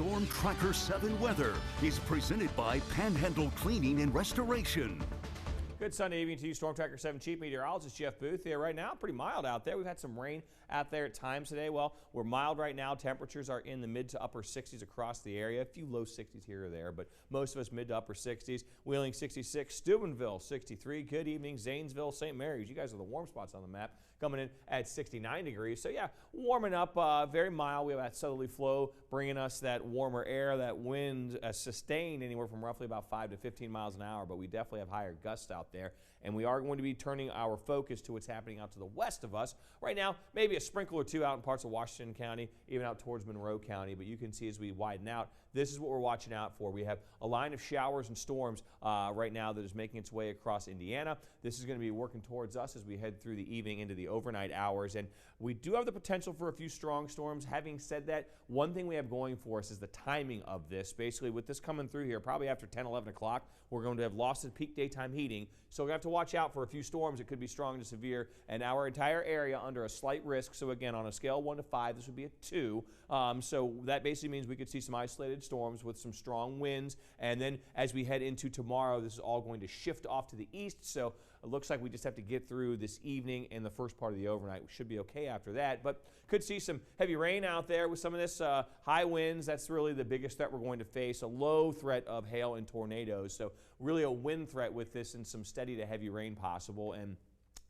Storm Tracker 7 weather is presented by Panhandle Cleaning and Restoration. Good Sunday evening to you, Storm Tracker 7 Chief Meteorologist Jeff Booth here. Right now, pretty mild out there. We've had some rain out there at times today. Well, we're mild right now. Temperatures are in the mid to upper 60s across the area. A few low 60s here or there, but most of us mid to upper 60s. Wheeling 66, Steubenville 63. Good evening, Zanesville, St. Mary's. You guys are the warm spots on the map, coming in at 69 degrees. So yeah, warming up, very mild. We have that southerly flow bringing us that warmer air. That wind sustained anywhere from roughly about 5 to 15 miles an hour, but we definitely have higher gusts out there, and we are going to be turning our focus to what's happening out to the west of us. Right now, maybe a sprinkle or two out in parts of Washington County, even out towards Monroe County, but you can see as we widen out, this is what we're watching out for. We have a line of showers and storms right now that is making its way across Indiana. This is going to be working towards us as we head through the evening into the overnight hours, and we do have the potential for a few strong storms. Having said that, one thing we have going for us is the timing of this. Basically, with this coming through here, probably after 10, 11 o'clock, we're going to have lost the peak daytime heating. So we have to watch out for a few storms that could be strong to severe, and our entire area under a slight risk. So again, on a scale of 1 to 5, this would be a 2. So that basically means we could see some isolated storms with some strong winds. And then as we head into tomorrow, this is all going to shift off to the east. So it looks like we just have to get through this evening and the first part of the overnight. We should be okay after that, but could see some heavy rain out there with some of this high winds. That's really the biggest threat we're going to face. A low threat of hail and tornadoes. So really a wind threat with this and some steady to heavy rain possible. And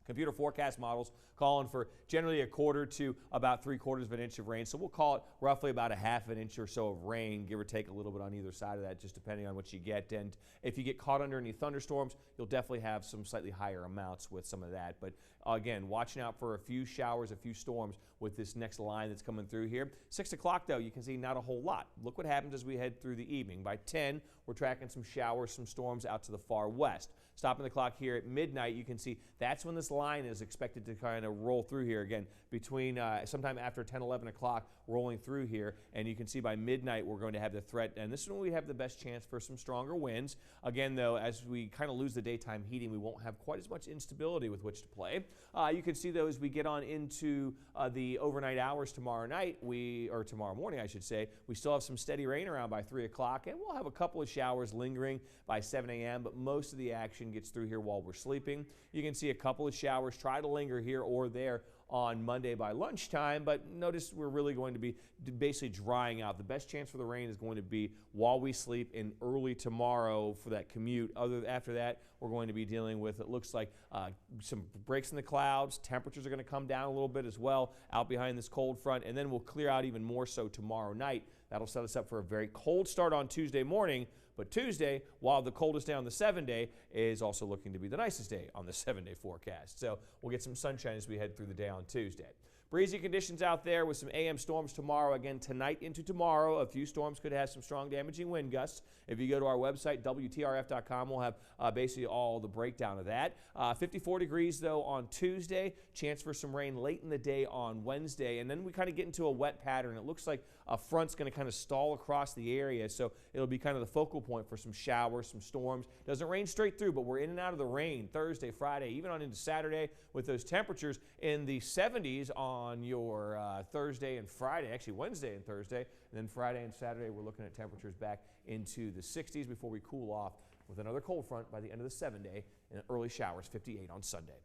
computer forecast models calling for generally a quarter to about 3/4 of an inch of rain. So we'll call it roughly about a half an inch or so of rain, give or take a little bit on either side of that, just depending on what you get. And if you get caught under any thunderstorms, you'll definitely have some slightly higher amounts with some of that. But again, watching out for a few showers, a few storms with this next line that's coming through here. 6 o'clock, though, you can see not a whole lot. Look what happens as we head through the evening. By 10, we're tracking some showers, some storms out to the far west. Stopping the clock here at midnight, you can see that's when this line is expected to kind of roll through here again between sometime after 10, 11 o'clock rolling through here. And you can see by midnight we're going to have the threat, and this is when we have the best chance for some stronger winds. Again, though, as we kind of lose the daytime heating, we won't have quite as much instability with which to play. You can see, though, as we get on into the overnight hours tomorrow night, or tomorrow morning, I should say, we still have some steady rain around by 3 o'clock, and we'll have a couple of showers lingering by 7 a.m., but most of the action gets through here while we're sleeping. You can see a couple of showers try to linger here or there on Monday by lunchtime, but notice we're really going to be basically drying out. The best chance for the rain is going to be while we sleep and early tomorrow for that commute. After that, we're going to be dealing with, it looks like, some breaks in the clouds. Temperatures are going to come down a little bit as well out behind this cold front, and then we'll clear out even more so tomorrow night. That'll set us up for a very cold start on Tuesday morning. But Tuesday, while the coldest day on the 7-day, is also looking to be the nicest day on the 7-day forecast. So we'll get some sunshine as we head through the day on Tuesday. Breezy conditions out there with some AM storms tomorrow. Again, tonight into tomorrow, a few storms could have some strong damaging wind gusts. If you go to our website, WTRF.com, we'll have basically all the breakdown of that. 54 degrees, though, on Tuesday. Chance for some rain late in the day on Wednesday. And then we kind of get into a wet pattern. It looks like a front's going to kind of stall across the area, so it'll be kind of the focal point for some showers, some storms. Doesn't rain straight through, but we're in and out of the rain Thursday, Friday, even on into Saturday with those temperatures in the 70s on your Thursday and Friday, actually Wednesday and Thursday, and then Friday and Saturday we're looking at temperatures back into the 60s before we cool off with another cold front by the end of the 7-day and early showers, 58 on Sunday.